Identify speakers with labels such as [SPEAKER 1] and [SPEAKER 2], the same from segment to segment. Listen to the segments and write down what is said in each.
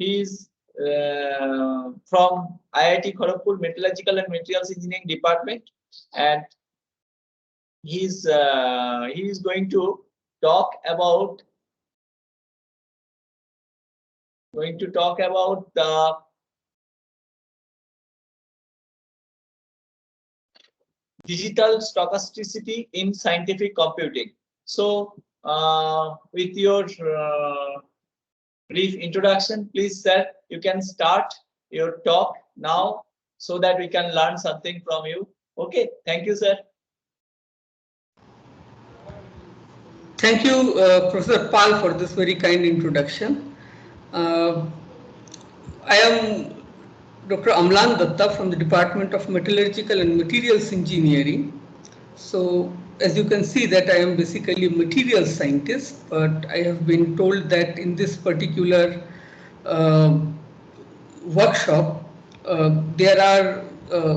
[SPEAKER 1] He is from IIT Kharagpur Metallurgical and Materials Engineering Department, and he is going to talk about the digital stochasticity in scientific computing. So, with your brief introduction, please, sir, you can start your talk now so that we can learn something from you. Okay, thank you, sir.
[SPEAKER 2] Thank you, Professor Pal, for this very kind introduction. I am Dr. Amlan Datta from the Department of Metallurgical and Materials Engineering. So, as you can see that I am basically a materials scientist, but I have been told that in this particular workshop, there are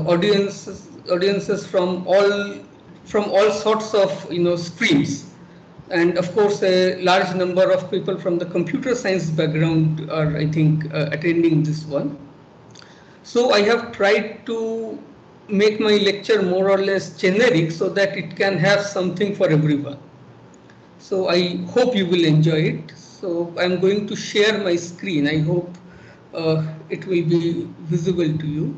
[SPEAKER 2] audiences from all sorts of streams, and of course a large number of people from the computer science background are, I think, attending this one. So I have tried to make my lecture more or less generic so that it can have something for everyone. So I hope you will enjoy it. So I'm going to share my screen. I hope it will be visible to you.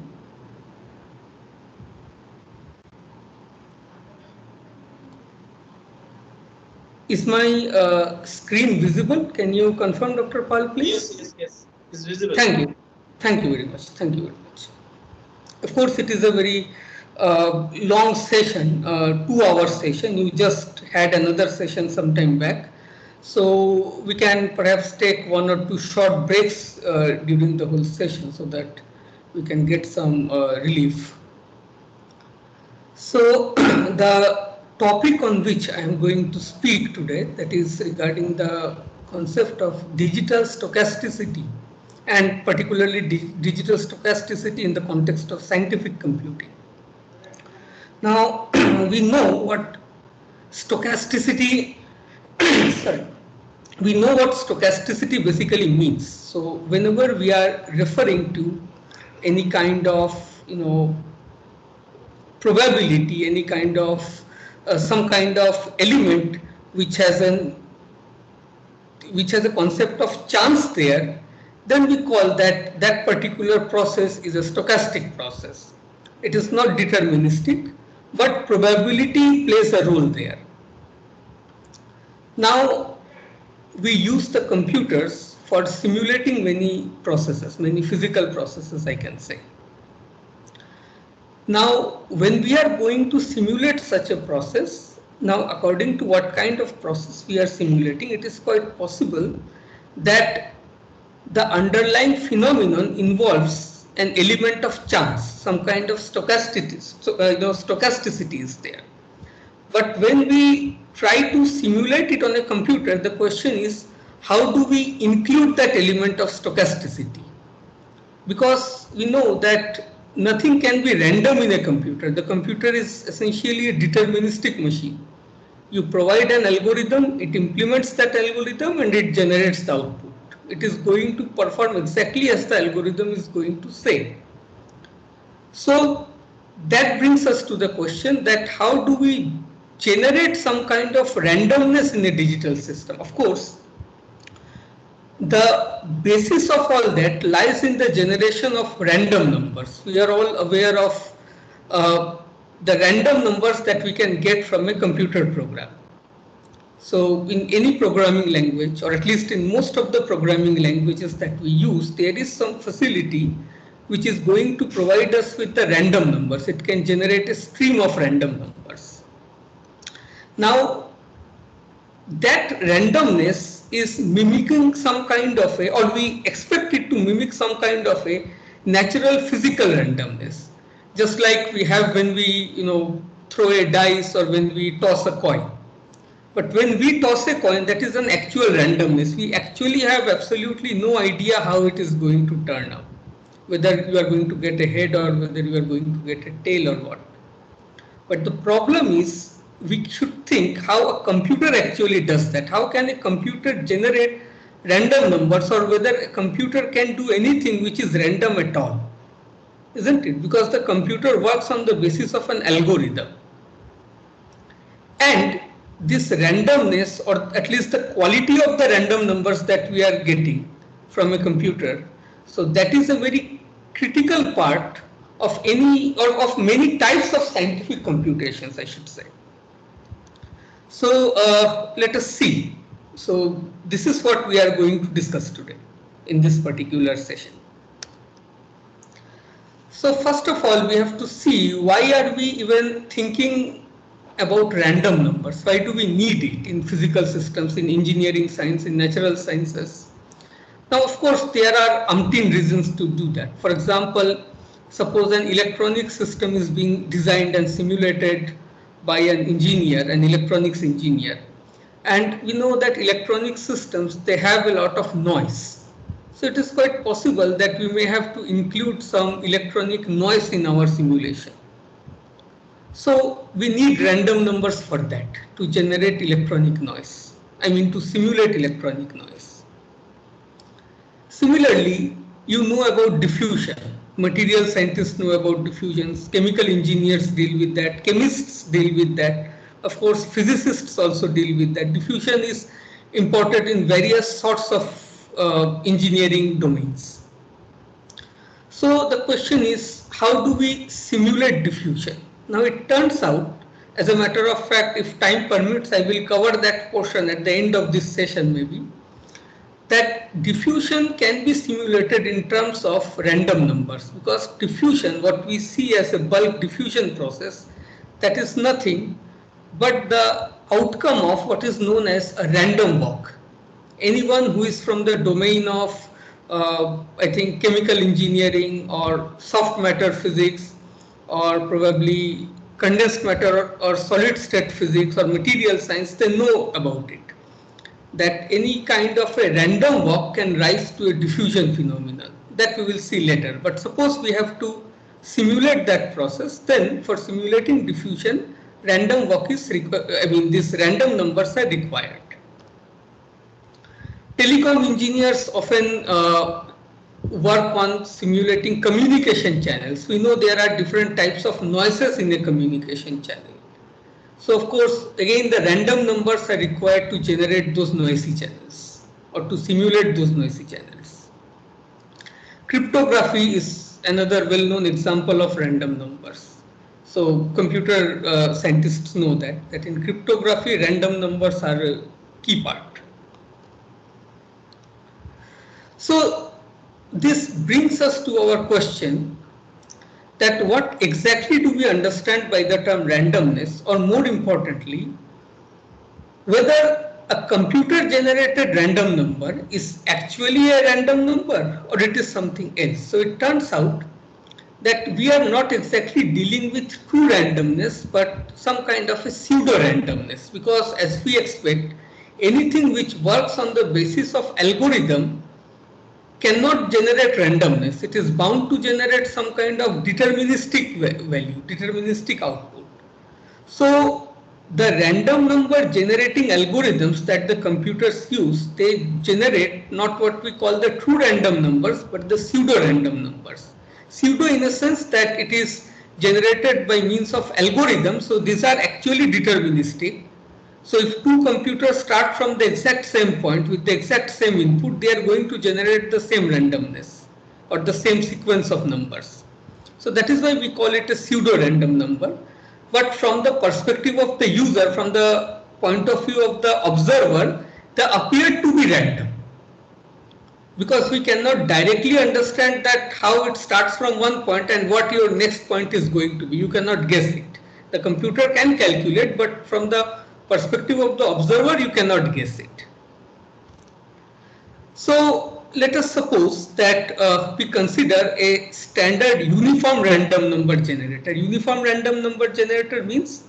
[SPEAKER 2] Is my screen visible? Can you confirm, Dr. Pal, please?
[SPEAKER 1] Yes, it's visible.
[SPEAKER 2] Thank you. Thank you very much. Thank you very much. Of course, it is a very long session, 2-hour session. You just had another session some time back. So we can perhaps take 1 or 2 short breaks during the whole session so that we can get some relief. So the topic on which I am going to speak today, that is regarding the concept of digital stochasticity, and particularly digital stochasticity in the context of scientific computing. Now, we know what stochasticity, sorry, we know what stochasticity basically means. So whenever we are referring to any kind of, probability, any kind of, some kind of element which has a concept of chance there, then we call that particular process is a stochastic process. It is not deterministic, but probability plays a role there. Now, we use the computers for simulating many processes, many physical processes, I can say. Now, when we are going to simulate such a process, now according to what kind of process we are simulating, it is quite possible that the underlying phenomenon involves an element of chance, some kind of stochasticity, stochasticity is there. But when we try to simulate it on a computer, the question is, how do we include that element of stochasticity? Because we know that nothing can be random in a computer. The computer is essentially a deterministic machine. You provide an algorithm, it implements that algorithm, and it generates the output. It is going to perform exactly as the algorithm is going to say. So that brings us to the question that how do we generate some kind of randomness in a digital system? Of course, the basis of all that lies in the generation of random numbers. We are all aware of the random numbers that we can get from a computer program. So in any programming language, or at least in most of the programming languages that we use, there is some facility which is going to provide us with the random numbers. It can generate a stream of random numbers. Now, that randomness is mimicking some kind of a, or we expect it to mimic some kind of a natural physical randomness. Just like we have when we, throw a dice or when we toss a coin. But when we toss a coin, that is an actual randomness. We actually have absolutely no idea how it is going to turn out. Whether you are going to get a head or whether you are going to get a tail or what. But the problem is, we should think how a computer actually does that. How can a computer generate random numbers or whether a computer can do anything which is random at all, isn't it? Because the computer works on the basis of an algorithm. And this randomness, or at least the quality of the random numbers that we are getting from a computer, so that is a very critical part of any or of many types of scientific computations, I should say. So let us see. So this is what we are going to discuss today in this particular session. So first of all, we have to see why are we even thinking about random numbers? Why do we need it in physical systems, in engineering science, in natural sciences? Now, of course, there are umpteen reasons to do that. For example, suppose an electronic system is being designed and simulated by an engineer, an electronics engineer. And we know that electronic systems, they have a lot of noise. So it is quite possible that we may have to include some electronic noise in our simulation. So we need random numbers for that, to generate electronic noise. I mean to simulate electronic noise. Similarly, you know about diffusion. Material scientists know about diffusions, chemical engineers deal with that, chemists deal with that. Of course, physicists also deal with that. Diffusion is important in various sorts of engineering domains. So the question is, how do we simulate diffusion? Now it turns out, as a matter of fact, if time permits, I will cover that portion at the end of this session maybe, that diffusion can be simulated in terms of random numbers, because diffusion, what we see as a bulk diffusion process, that is nothing but the outcome of what is known as a random walk. Anyone who is from the domain of, I think, chemical engineering or soft matter physics, or probably condensed matter or solid state physics or material science, they know about it. That any kind of a random walk can rise to a diffusion phenomenon. That we will see later. But suppose we have to simulate that process, then for simulating diffusion, random walk is required. I mean, these random numbers are required. Telecom engineers often work on simulating communication channels. We know there are different types of noises in a communication channel. So of course, again, the random numbers are required to generate those noisy channels or to simulate those noisy channels. Cryptography is another well-known example of random numbers. So computer scientists know that in cryptography, random numbers are a key part. So this brings us to our question that what exactly do we understand by the term randomness, or more importantly, whether a computer generated random number is actually a random number or it is something else. So it turns out that we are not exactly dealing with true randomness, but some kind of a pseudo randomness, because as we expect, anything which works on the basis of algorithm cannot generate randomness. It is bound to generate some kind of deterministic value, deterministic output. So the random number generating algorithms that the computers use, they generate not what we call the true random numbers, but the pseudo random numbers. Pseudo in a sense that it is generated by means of algorithms, so these are actually deterministic. So if two computers start from the exact same point with the exact same input, they are going to generate the same randomness or the same sequence of numbers. So that is why we call it a pseudo random number. But from the perspective of the user, from the point of view of the observer, they appear to be random. Because we cannot directly understand that how it starts from one point and what your next point is going to be. You cannot guess it. The computer can calculate, but from the perspective of the observer, you cannot guess it. So let us suppose that we consider a standard uniform random number generator. Uniform random number generator means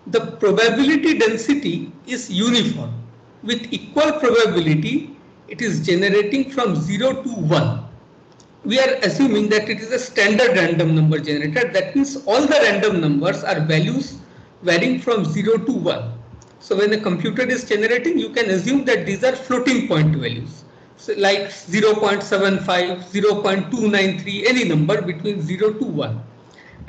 [SPEAKER 2] the probability density is uniform. With equal probability, it is generating from 0 to 1. We are assuming that it is a standard random number generator. That means all the random numbers are values varying from 0 to 1. So when a computer is generating, you can assume that these are floating point values. So like 0.75, 0.293, any number between 0 to 1.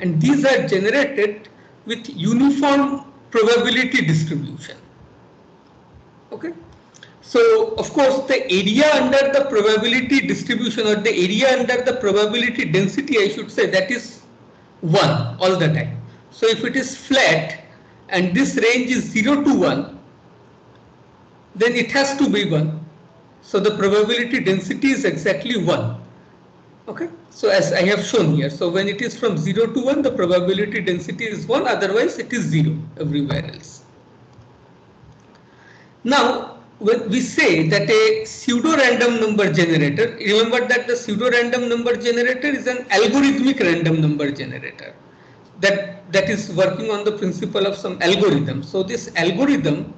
[SPEAKER 2] And these are generated with uniform probability distribution. Okay. So of course the area under the probability distribution, or the area under the probability density, I should say, that is 1 all the time. So if it is flat and this range is 0 to 1, then it has to be 1. So the probability density is exactly 1. Okay. So as I have shown here, so when it is from 0 to 1, the probability density is 1, otherwise it is 0 everywhere else. Now, when we say that a pseudo-random number generator, remember that the pseudo-random number generator is an algorithmic random number generator that is working on the principle of some algorithm. So this algorithm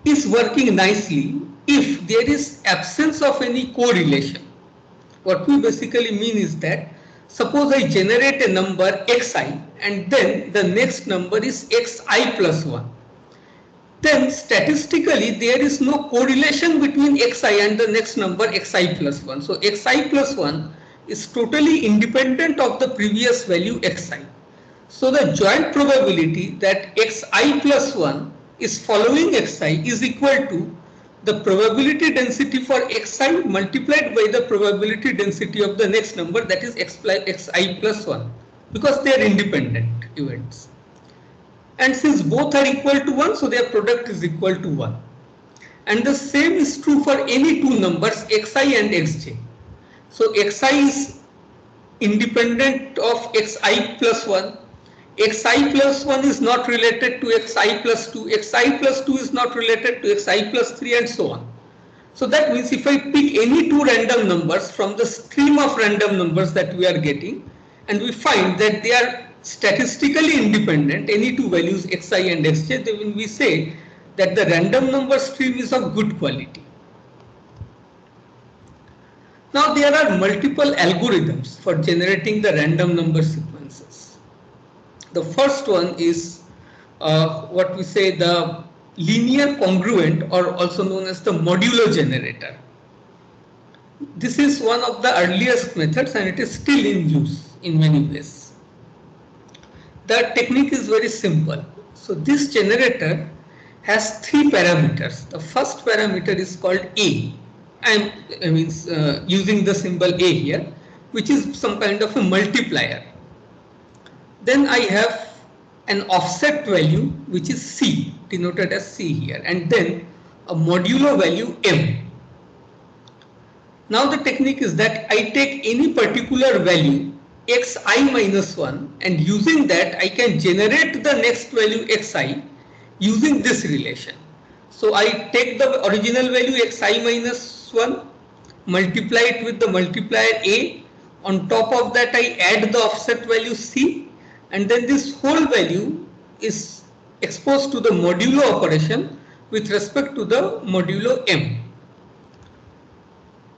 [SPEAKER 2] is working nicely if there is absence of any correlation. What we basically mean is that suppose I generate a number xi and then the next number is xi plus 1. Then statistically there is no correlation between xi and the next number xi plus 1. So xi plus 1 is totally independent of the previous value xi. So the joint probability that xi plus 1 is following xi is equal to the probability density for xi multiplied by the probability density of the next number, that is xi plus 1, because they are independent events. And since both are equal to 1, so their product is equal to 1. And the same is true for any two numbers xi and xj. So xi is independent of xi plus 1. Xi plus 1 is not related to xi plus 2, xi plus 2 is not related to xi plus 3, and so on. So that means if I pick any two random numbers from the stream of random numbers that we are getting, and we find that they are statistically independent, any two values xi and xj, then we say that the random number stream is of good quality. Now there are multiple algorithms for generating the random number sequences. The first one is what we say the linear congruent, or also known as the modulo generator. This is one of the earliest methods and it is still in use in many ways. The technique is very simple. So this generator has three parameters. The first parameter is called A. I mean using the symbol A here, which is some kind of a multiplier. Then I have an offset value which is C, denoted as C here, and then a modulo value M. Now the technique is that I take any particular value xi minus 1, and using that I can generate the next value xi using this relation. So I take the original value xi minus 1, multiply it with the multiplier A, on top of that I add the offset value C, and then this whole value is exposed to the modulo operation with respect to the modulo M.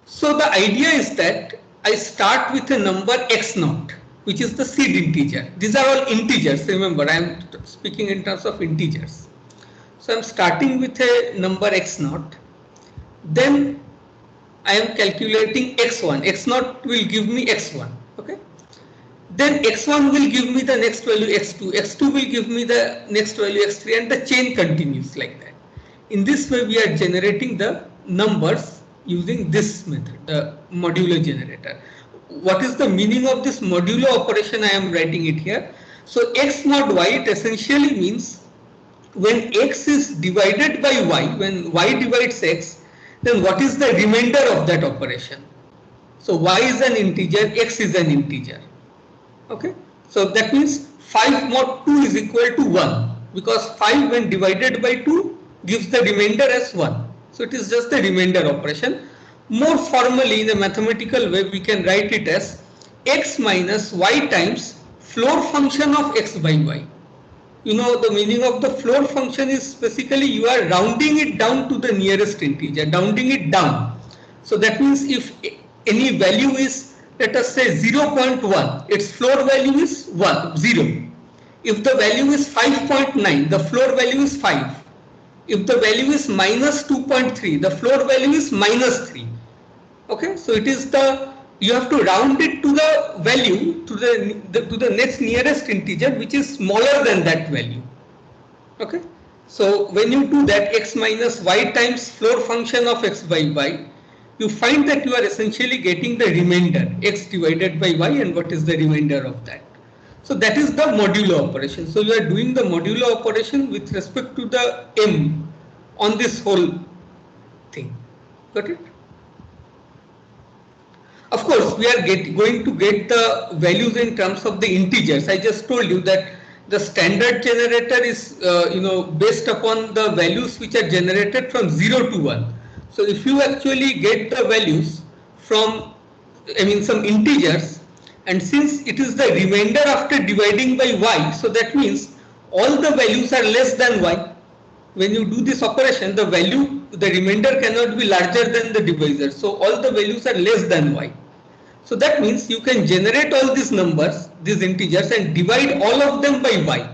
[SPEAKER 2] So the idea is that I start with a number x0, which is the seed integer. These are all integers, remember I am speaking in terms of integers. So I am starting with a number x0, then I am calculating x1, x0 will give me x1, okay. Then x1 will give me the next value x2, x2 will give me the next value x3, and the chain continues like that. In this way we are generating the numbers using this method, the modulo generator. What is the meaning of this modulo operation? I am writing it here. So x mod y, it essentially means when x is divided by y, when y divides x, then what is the remainder of that operation? So y is an integer, x is an integer. Okay, so that means 5 mod 2 is equal to 1, because 5 when divided by 2 gives the remainder as 1. So it is just the remainder operation. More formally, in a mathematical way, we can write it as x minus y times floor function of x by y. You know, the meaning of the floor function is basically you are rounding it down to the nearest integer, rounding it down. So that means if any value is, let us say 0.1, its floor value is 0. If the value is 5.9, the floor value is 5. If the value is minus 2.3, the floor value is minus 3. Okay, so it is you have to round it to the value to the next nearest integer which is smaller than that value. Okay, so when you do that x minus y times floor function of x by y, you find that you are essentially getting the remainder x divided by y, and what is the remainder of that. So that is the modulo operation. So you are doing the modulo operation with respect to the m on this whole thing. Got it? Of course, we are going to get the values in terms of the integers. I just told you that the standard generator is based upon the values which are generated from 0 to 1. So if you actually get the values from some integers, and since it is the remainder after dividing by y, so that means all the values are less than y. When you do this operation, the remainder cannot be larger than the divisor. So all the values are less than y. So that means you can generate all these numbers, these integers, and divide all of them by y.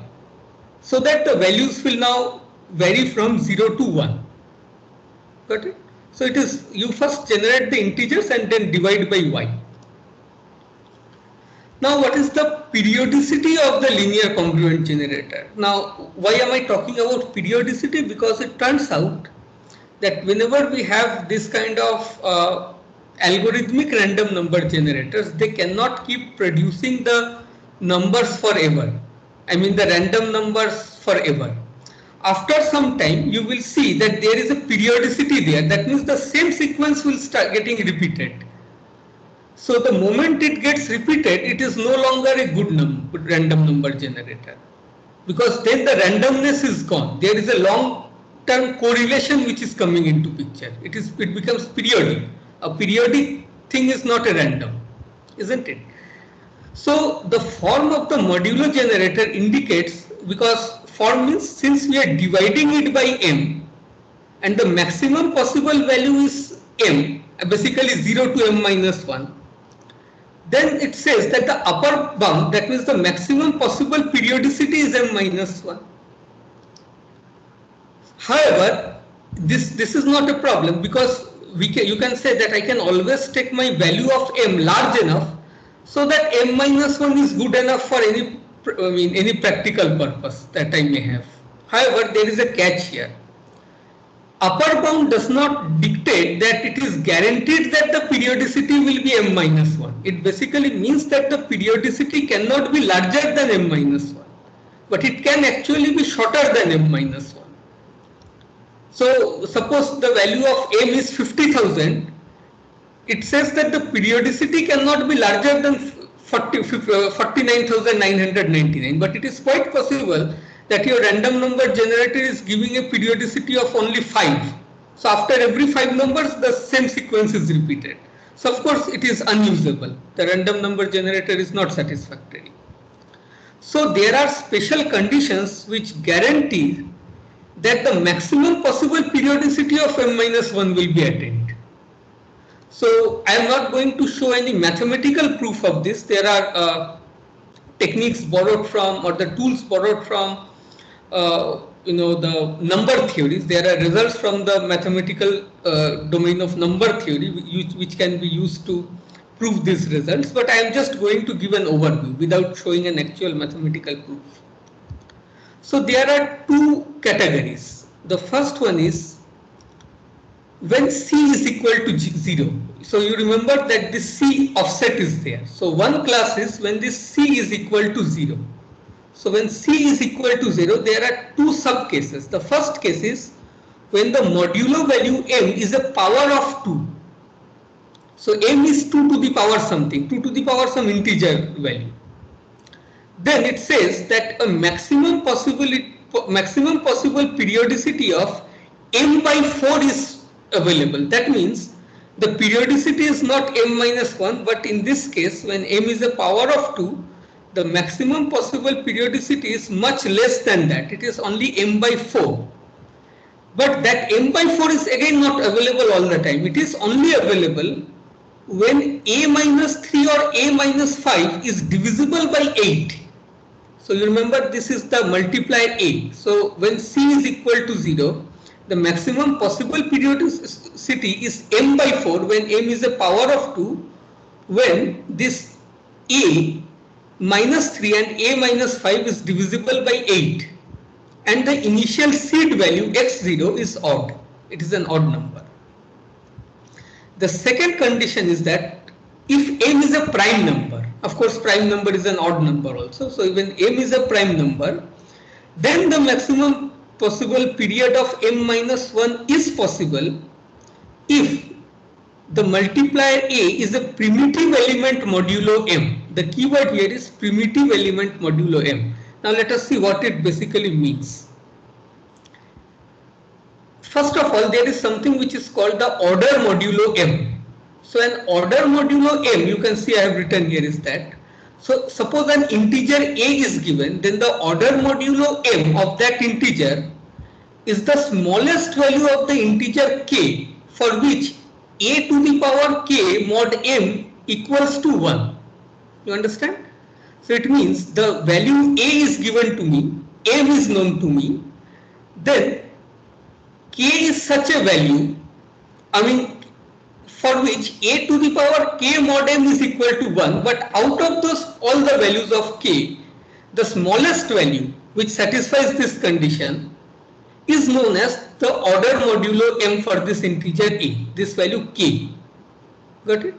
[SPEAKER 2] So that the values will now vary from 0 to 1. Got it? So it is, you first generate the integers and then divide by y. Now what is the periodicity of the linear congruent generator? Now why am I talking about periodicity? Because it turns out that whenever we have this kind of algorithmic random number generators, they cannot keep producing the numbers forever. I mean the random numbers forever. After some time you will see that there is a periodicity there. That means the same sequence will start getting repeated. So the moment it gets repeated, it is no longer a good random number generator, because then the randomness is gone. There is a long-term correlation which is coming into picture. It becomes periodic. A periodic thing is not a random, isn't it? So the form of the modulo generator indicates, because form means since we are dividing it by m and the maximum possible value is m, basically 0 to m minus 1, then it says that the upper bound, that means the maximum possible periodicity, is m minus 1. However, this is not a problem, because you can say that I can always take my value of m large enough so that m minus 1 is good enough for any practical purpose that I may have. However, there is a catch here. Upper bound does not dictate that it is guaranteed that the periodicity will be m minus 1. It basically means that the periodicity cannot be larger than m minus 1, but it can actually be shorter than m minus 1. So suppose the value of m is 50,000, it says that the periodicity cannot be larger than 49,999, but it is quite possible that your random number generator is giving a periodicity of only 5. So after every 5 numbers, the same sequence is repeated. So of course it is unusable. The random number generator is not satisfactory. So there are special conditions which guarantee that the maximum possible periodicity of m minus 1 will be attained. So I am not going to show any mathematical proof of this. There are techniques borrowed from, or the tools borrowed from the number theories. There are results from the mathematical domain of number theory which can be used to prove these results, but I am just going to give an overview without showing an actual mathematical proof. So there are two categories. The first one is when c is equal to 0. So you remember that this c offset is there. So one class is when this c is equal to 0. So when c is equal to 0, there are two sub cases. The first case is when the modulo value m is a power of 2. So m is 2 to the power something, 2 to the power some integer value. Then it says that a maximum possible periodicity of m by 4 is available. That means the periodicity is not m minus 1, but in this case when m is a power of 2, the maximum possible periodicity is much less than that. It is only m by 4. But that m by 4 is again not available all the time. It is only available when a minus 3 or a minus 5 is divisible by 8. So you remember this is the multiplier a. So when c is equal to 0, the maximum possible periodicity is m by 4 when m is a power of 2, when this a minus 3 and a minus 5 is divisible by 8 and the initial seed value x0 is odd. It is an odd number. The second condition is that if m is a prime number, of course prime number is an odd number also, so when m is a prime number, then the maximum possible period of m minus 1 is possible if the multiplier a is a primitive element modulo m. The keyword here is primitive element modulo m. Now let us see what it basically means. First of all, there is something which is called the order modulo m. So an order modulo m, you can see I have written here is that. So suppose an integer a is given, then the order modulo m of that integer is the smallest value of the integer k, for which a to the power k mod m equals to 1. You understand? So it means the value a is given to me, m is known to me, then k is such a value, for which a to the power k mod m is equal to 1, but out of those all the values of k, the smallest value which satisfies this condition is known as the order modulo m for this integer a, this value k. Got it?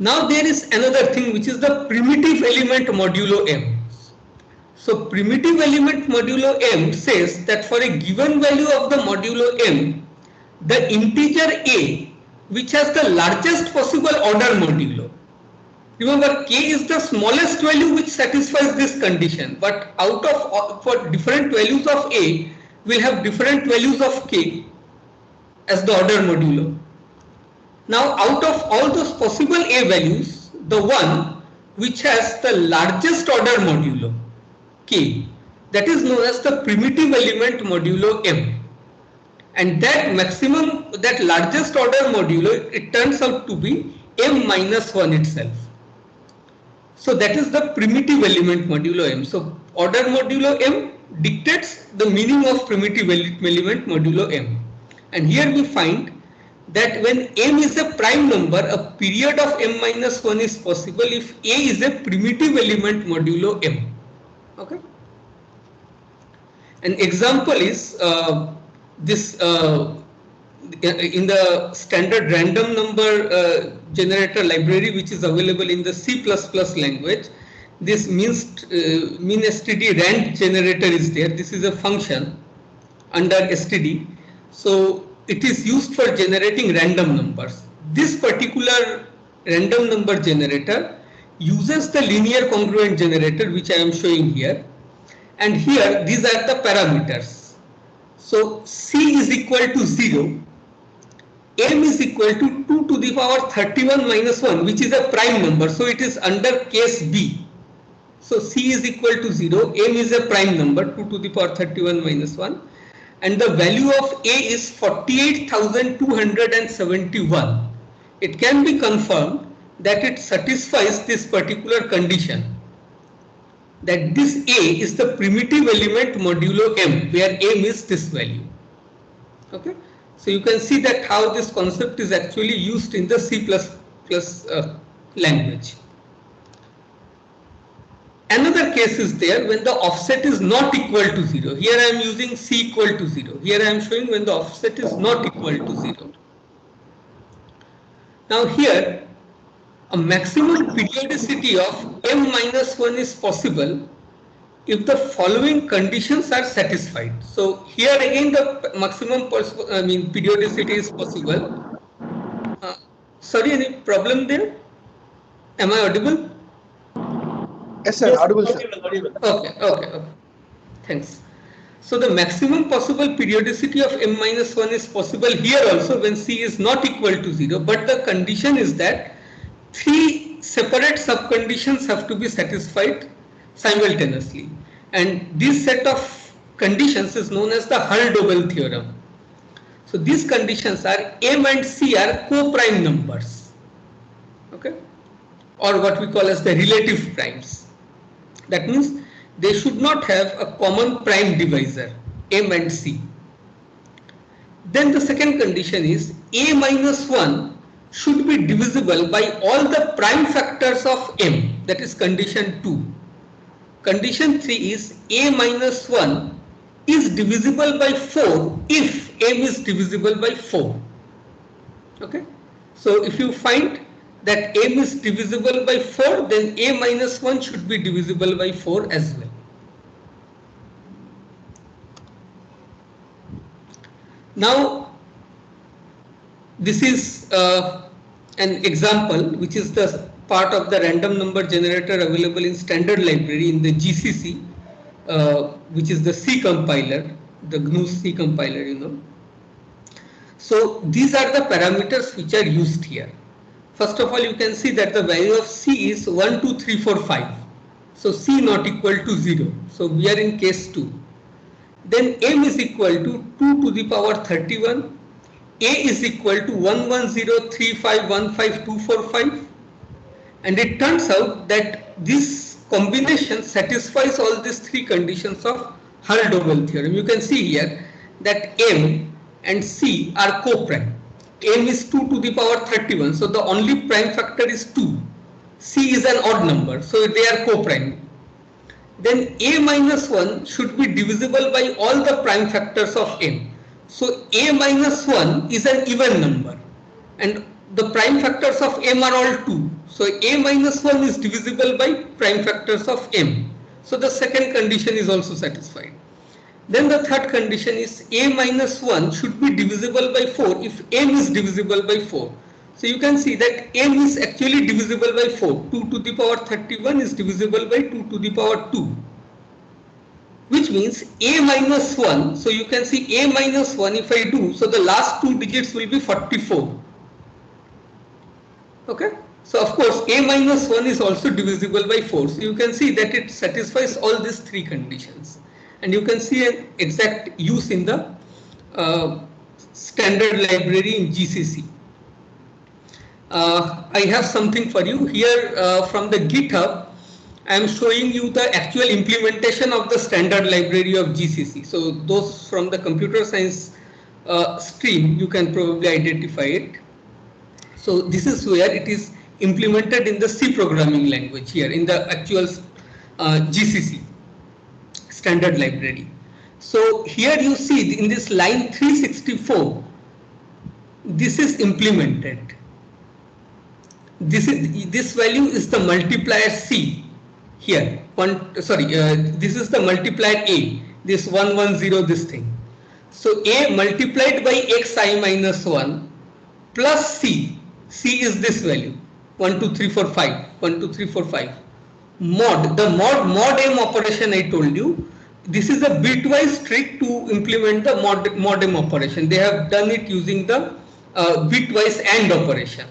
[SPEAKER 2] Now there is another thing which is the primitive element modulo m. So primitive element modulo m says that for a given value of the modulo m, the integer a which has the largest possible order modulo. Remember, k is the smallest value which satisfies this condition, but out of for different values of a, will have different values of k as the order modulo. Now out of all those possible a values, the one which has the largest order modulo k, that is known as the primitive element modulo m, and that maximum, that largest order modulo, it turns out to be m minus 1 itself. So that is the primitive element modulo m. So order modulo m dictates the meaning of primitive element modulo m, and here we find that when m is a prime number, a period of m minus 1 is possible if a is a primitive element modulo m. Okay. An example is this in the standard random number generator library, which is available in the C++ language. This min std rand generator is there. This is a function under std. So it is used for generating random numbers. This particular random number generator uses the linear congruent generator, which I am showing here. And here these are the parameters. So C is equal to 0, M is equal to 2 to the power 31 minus 1, which is a prime number. So it is under case B. So C is equal to 0, M is a prime number, 2 to the power 31 minus 1. And the value of A is 48,271. It can be confirmed that it satisfies this particular condition, that this A is the primitive element modulo M, where M is this value. Okay. So you can see that how this concept is actually used in the C++ language. Another case is there when the offset is not equal to 0. Here I am using C equal to 0. Here I am showing when the offset is not equal to 0. Now here a maximum periodicity of m minus 1 is possible if the following conditions are satisfied. So here again the maximum periodicity is possible. Sorry, any problem there? Am I audible?
[SPEAKER 3] Yes, sir. Audible, sir.
[SPEAKER 2] Okay. Thanks. So the maximum possible periodicity of m minus 1 is possible here also when C is not equal to 0, but the condition is that 3 separate subconditions have to be satisfied simultaneously, and this set of conditions is known as the Hull-Dobel theorem. So these conditions are M and C are co-prime numbers, okay, or what we call as the relative primes. That means they should not have a common prime divisor, M and C. Then the second condition is a minus 1 should be divisible by all the prime factors of m, that is condition 2. Condition 3 is a minus 1 is divisible by 4 if m is divisible by 4. Okay. So if you find that m is divisible by 4, then a minus 1 should be divisible by 4 as well. Now, this is an example which is the part of the random number generator available in standard library in the GCC, which is the C compiler, the GNU C compiler, you know. So these are the parameters which are used here. First of all, you can see that the value of C is 1, 2, 3, 4, 5. So C not equal to 0. So we are in case 2. Then m is equal to 2 to the power 31. A is equal to 110351525, and it turns out that this combination satisfies all these three conditions of Hall-Dobel theorem. You can see here that m and C are co-prime. M is 2 to the power 31, so the only prime factor is 2. C is an odd number, so they are co-prime. Then a minus 1 should be divisible by all the prime factors of m. So a minus 1 is an even number and the prime factors of m are all 2. So a minus 1 is divisible by prime factors of m. So the second condition is also satisfied. Then the third condition is a minus 1 should be divisible by 4 if m is divisible by 4. So you can see that m is actually divisible by 4. 2 to the power 31 is divisible by 2 to the power 2. Which means a minus 1, so you can see a minus 1 if I do, so the last two digits will be 44. Okay, so of course a minus 1 is also divisible by 4, so you can see that it satisfies all these three conditions, and you can see an exact use in the standard library in GCC. I have something for you here from the GitHub. I am showing you the actual implementation of the standard library of GCC. So those from the computer science stream, you can probably identify it. So this is where it is implemented in the C programming language here in the actual GCC standard library. So here you see in this line 364, this is implemented. This value is the multiplier C. Here, this is the multiplier A, this 110, this thing. So A multiplied by xi minus 1 plus C, C is this value, 1, 2, 3, 4, 5, 1, 2, 3, 4, 5. Mod, the mod m operation I told you, this is a bitwise trick to implement the mod m operation. They have done it using the bitwise AND operation.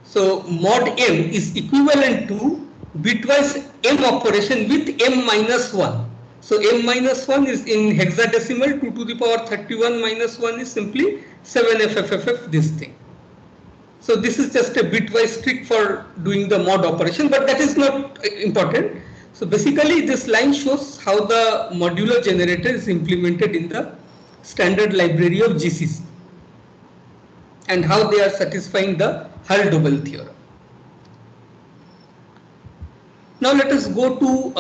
[SPEAKER 2] So mod m is equivalent to bitwise m operation with m minus 1. So m minus 1 is in hexadecimal, 2 to the power 31 minus 1 is simply 7FFFF, this thing. So this is just a bitwise trick for doing the mod operation, but that is not important. So basically this line shows how the modular generator is implemented in the standard library of GCC and how they are satisfying the Hall-Dobel theorem. Now let us go to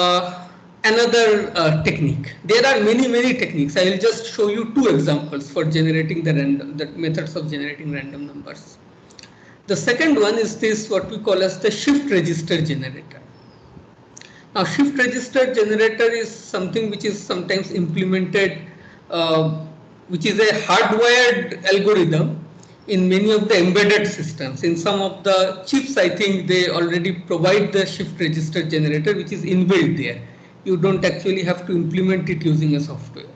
[SPEAKER 2] another technique. There are many techniques. I will just show you two examples for generating the methods of generating random numbers. The second one is this, what we call as the shift register generator. Now shift register generator is something which is sometimes implemented, which is a hardwired algorithm in many of the embedded systems. In some of the chips, I think they already provide the shift register generator, which is inbuilt there. You don't actually have to implement it using a software.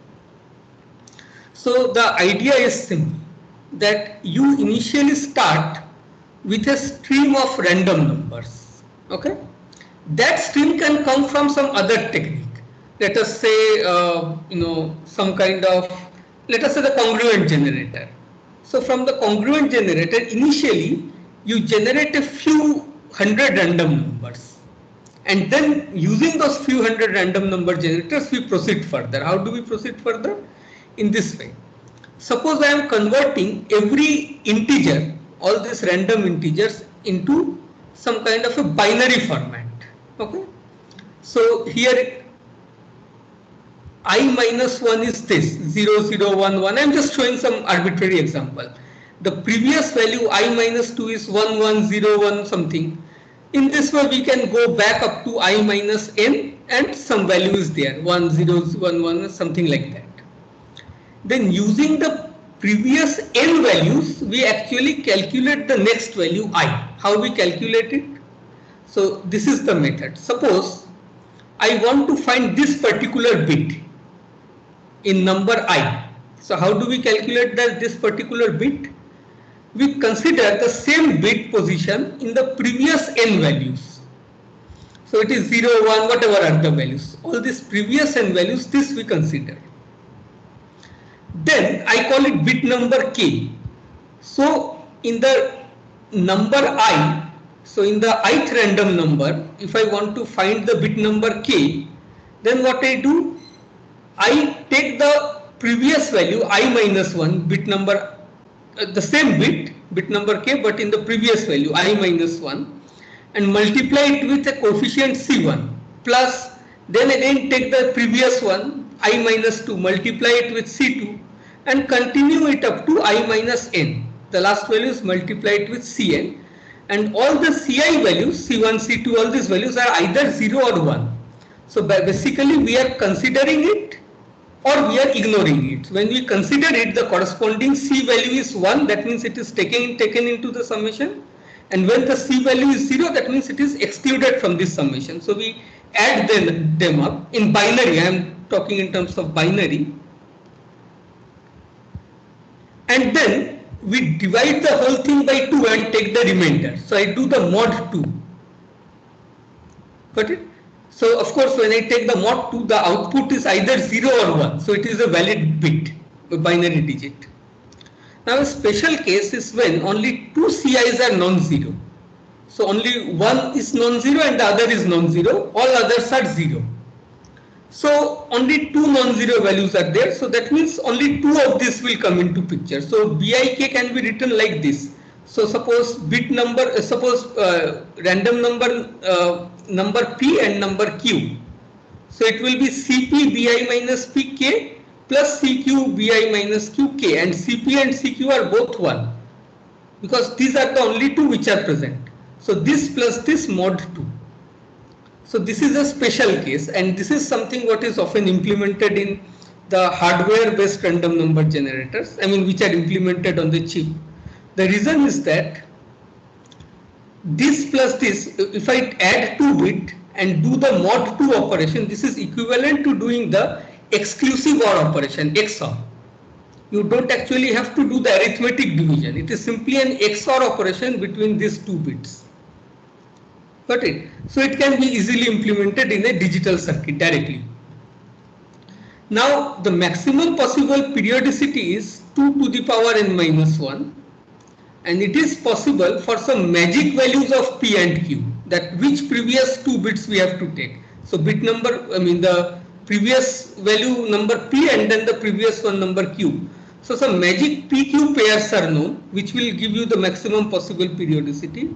[SPEAKER 2] So the idea is simple, that you initially start with a stream of random numbers. Okay, that stream can come from some other technique. Let us say, some kind of, let us say the congruent generator. So from the congruent generator, initially you generate a few hundred random numbers, and then using those few hundred random number generators, we proceed further. How do we proceed further? In this way. Suppose I am converting every integer, all these random integers, into some kind of a binary format. Okay. So here I minus 1 is this 0, 0, 1, 1. I am just showing some arbitrary example. The previous value I minus 2 is 1, 1, 0, 1 something. In this way we can go back up to I minus n and some value is there 1, 0, 1, 1 something like that. Then using the previous n values we actually calculate the next value I. How we calculate it? So this is the method. Suppose I want to find this particular bit in number I. So how do we calculate this particular bit? We consider the same bit position in the previous n values. So it is 0, 1, whatever are the values. All these previous n values, this we consider. Then I call it bit number k. So in the number I, so in the ith random number, if I want to find the bit number k, then what I do? I take the previous value I minus 1 bit number, the same bit number k, but in the previous value I minus 1, and multiply it with a coefficient c1 plus, then again take the previous one I minus 2, multiply it with c2 and continue it up to I minus n. The last value is multiply it with cn, and all the ci values c1, c2, all these values are either 0 or 1. So basically we are considering it or we are ignoring it. When we consider it, the corresponding c value is 1, that means it is taken into the summation, and when the c value is 0, that means it is excluded from this summation. So we add them up in binary. I am talking in terms of binary, and then we divide the whole thing by 2 and take the remainder. So I do the mod 2. Got it? So of course when I take the mod 2, the output is either 0 or 1. So it is a valid bit, a binary digit. Now a special case is when only two CIs are non-zero. So only one is non-zero and the other is non-zero, all others are 0. So only two non-zero values are there, so that means only two of this will come into picture. So BIK can be written like this. So suppose bit number, random number P and number Q. So it will be CP BI minus PK plus CQ BI minus QK, and CP and CQ are both 1 because these are the only two which are present. So this plus this mod 2. So this is a special case, and this is something what is often implemented in the hardware based random number generators, I mean which are implemented on the chip. The reason is that this plus this, if I add 2 bit and do the mod 2 operation, this is equivalent to doing the exclusive OR operation, XOR. You don't actually have to do the arithmetic division. It is simply an XOR operation between these 2 bits. Got it? So it can be easily implemented in a digital circuit directly. Now the maximum possible periodicity is 2 to the power n minus 1, and it is possible for some magic values of P and Q, that which previous 2 bits we have to take. So bit number, I mean the previous value number P and then the previous one number Q. So some magic PQ pairs are known which will give you the maximum possible periodicity,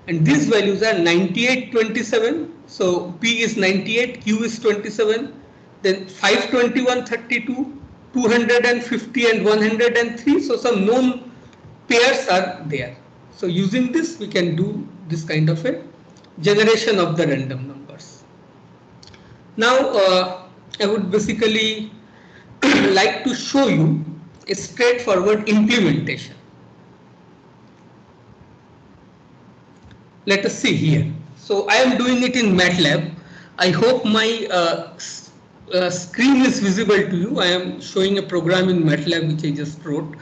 [SPEAKER 2] and these values are 98, 27. So P is 98, Q is 27, then 521, 32, 250 and 103. So some known pairs are there. So using this we can do this kind of a generation of the random numbers. Now I would basically like to show you a straightforward implementation. Let us see here. So I am doing it in MATLAB. I hope my screen is visible to you. I am showing a program in MATLAB which I just wrote.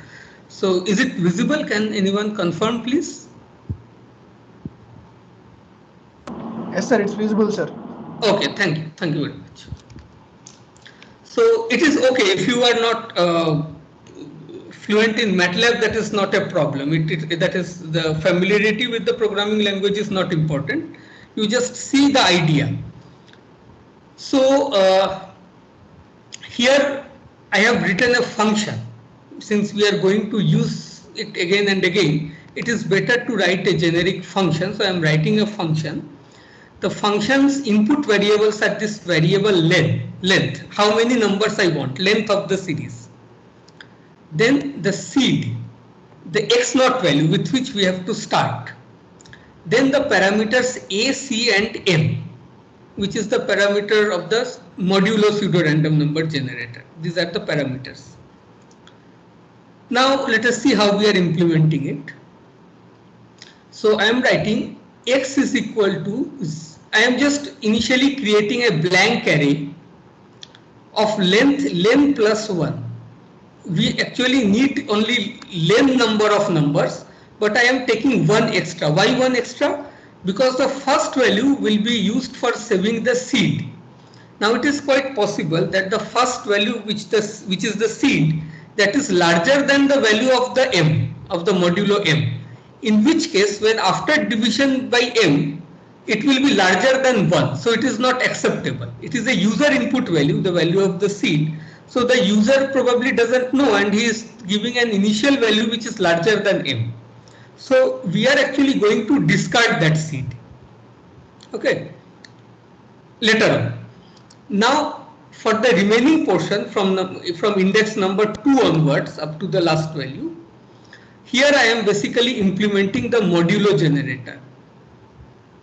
[SPEAKER 2] So is it visible? Can anyone confirm, please?
[SPEAKER 3] Yes, sir, it's visible, sir.
[SPEAKER 2] Okay, thank you. Thank you very much. So it is okay if you are not fluent in MATLAB, that is not a problem. That is, the familiarity with the programming language is not important. You just see the idea. So here I have written a function since we are going to use it again and again, it is better to write a generic function. So I am writing a function. The function's input variables are this variable length, how many numbers I want, length of the series. Then the seed, the x0 value with which we have to start. Then the parameters a, c and m, which is the parameter of the modulo pseudo-random number generator. These are the parameters. Now let us see how we are implementing it. So I am writing x is equal to, I am just initially creating a blank array of length len plus 1. We actually need only len number of numbers, but I am taking one extra. Why one extra? Because the first value will be used for saving the seed. Now it is quite possible that the first value which is the seed, that is larger than the value of the m, of the modulo m. In which case, when after division by m, it will be larger than 1. So it is not acceptable. It is a user input value, the value of the seed. So the user probably doesn't know and he is giving an initial value which is larger than m. So we are actually going to discard that seed. Okay. Later on. Now for the remaining portion from index number 2 onwards up to the last value, here I am basically implementing the modulo generator.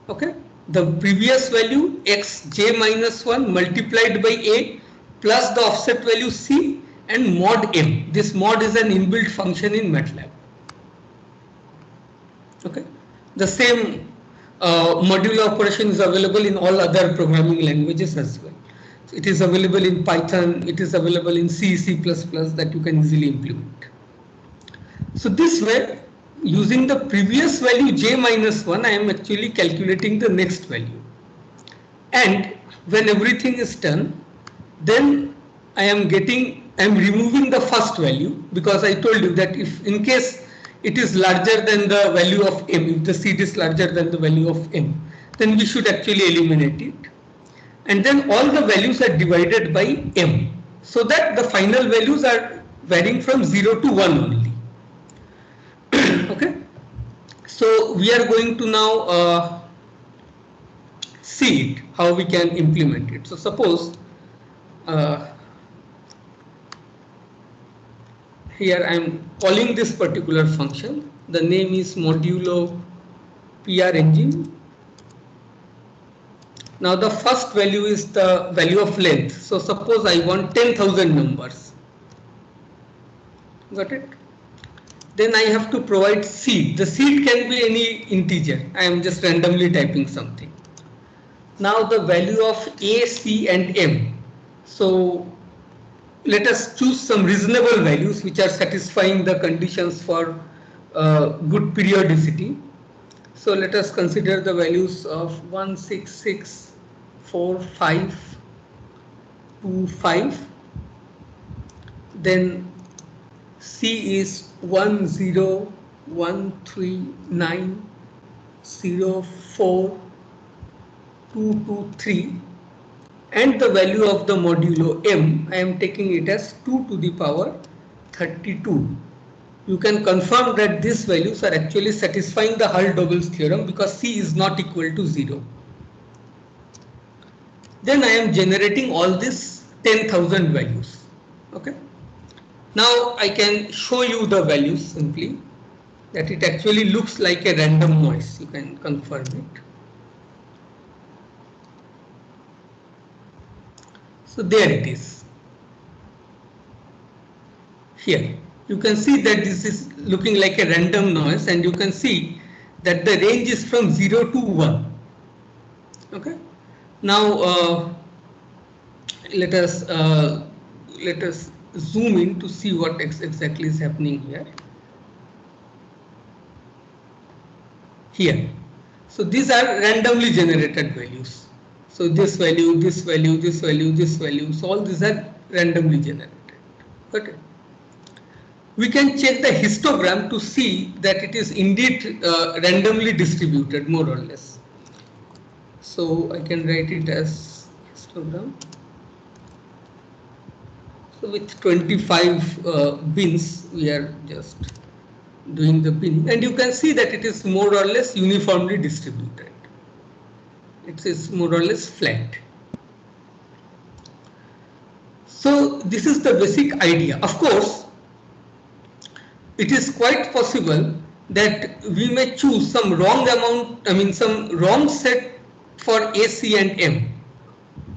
[SPEAKER 2] Okay. The previous value xj minus 1 multiplied by a plus the offset value c and mod m. This mod is an inbuilt function in MATLAB. Okay. The same modulo operation is available in all other programming languages as well. It is available in Python, it is available in C, C++ that you can easily implement. So this way, using the previous value j minus 1, I am actually calculating the next value. And when everything is done, then I am removing the first value, because I told you that if in case it is larger than the value of m, if the seed is larger than the value of m, then we should actually eliminate it. And then all the values are divided by m, so that the final values are varying from 0 to 1 only. Okay. So we are going to now see it, how we can implement it. So suppose here I am calling this particular function. The name is modulo PR engine. Now the first value is the value of length. So suppose I want 10,000 numbers. Got it? Then I have to provide seed. The seed can be any integer. I am just randomly typing something. Now the value of a, c and m. So let us choose some reasonable values which are satisfying the conditions for good periodicity. So let us consider the values of 1, 6, 6, 4, 5, 2, 5. Then C is 1, 0, 1, 3, 9, 0, 4, 2, 2, 3. And the value of the modulo m, I am taking it as 2 to the power 32. You can confirm that these values are actually satisfying the Hull-Dobel's theorem because c is not equal to 0. Then I am generating all these 10,000 values. Okay. Now I can show you the values simply, that it actually looks like a random noise. You can confirm it. So there it is. Here you can see that this is looking like a random noise, and you can see that the range is from 0 to 1. Okay. Now let us zoom in to see what exactly is happening here. Here. So these are randomly generated values. So this value, this value, this value, this value. So all these are randomly generated. Okay. We can check the histogram to see that it is indeed randomly distributed, more or less. So I can write it as histogram. So with 25 bins, we are just doing the bin, and you can see that it is more or less uniformly distributed. It is more or less flat. So this is the basic idea. Of course, it is quite possible that we may choose some wrong amount, some wrong set for A, C and M,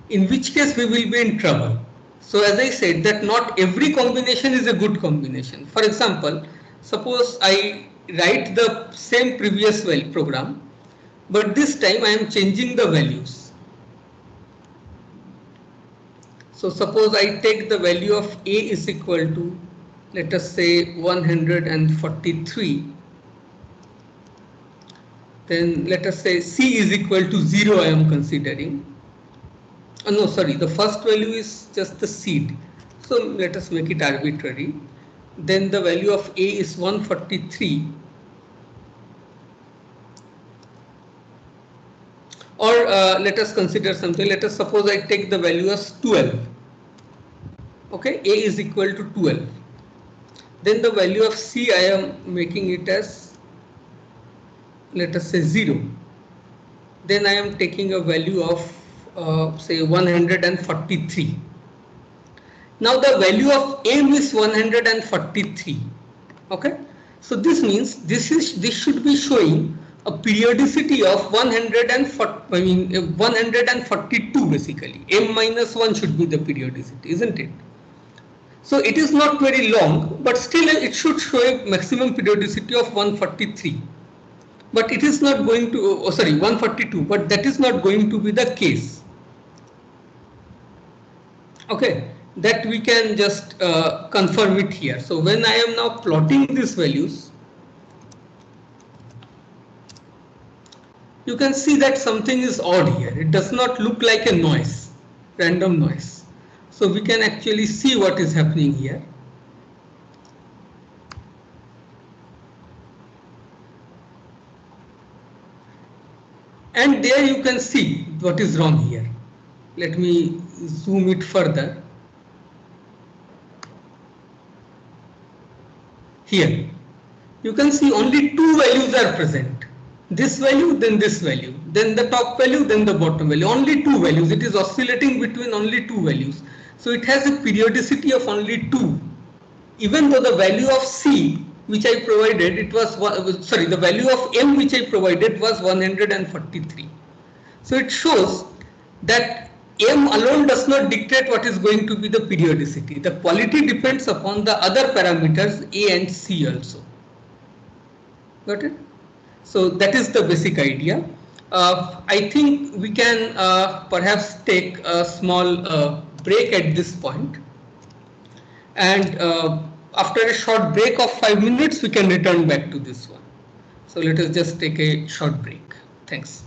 [SPEAKER 2] in which case we will be in trouble. So as I said, that not every combination is a good combination. For example, suppose I write the same previous program, but this time I am changing the values. So suppose I take the value of A is equal to, let us say 143. Then let us say C is equal to 0 I am considering. No, sorry, the first value is just the seed. So let us make it arbitrary. Then the value of A is 143. Or let us consider something. Let us suppose I take the value as 12. Okay, A is equal to 12. Then the value of C I am making it as, let us say 0. Then I am taking a value of say 143. Now the value of M is 143. Okay, so this means this should be showing a periodicity of 142 basically. M minus 1 should be the periodicity, isn't it? So it is not very long, but still it should show a maximum periodicity of 143. But it is not going to, 142, but that is not going to be the case. Okay, that we can just confirm it here. So when I am now plotting these values, you can see that something is odd here. It does not look like a noise, random noise. So we can actually see what is happening here. And there you can see what is wrong here. Let me zoom it further. Here, you can see only two values are present. This value, then this value, then the top value, then the bottom value. Only two values. It is oscillating between only two values. So it has a periodicity of only 2. Even though the value of C which I provided, it was, the value of M which I provided was 143. So it shows that M alone does not dictate what is going to be the periodicity. The quality depends upon the other parameters A and C also. Got it? So that is the basic idea. I think we can perhaps take a small break at this point. And after a short break of 5 minutes, we can return back to this one. So let us just take a short break. Thanks.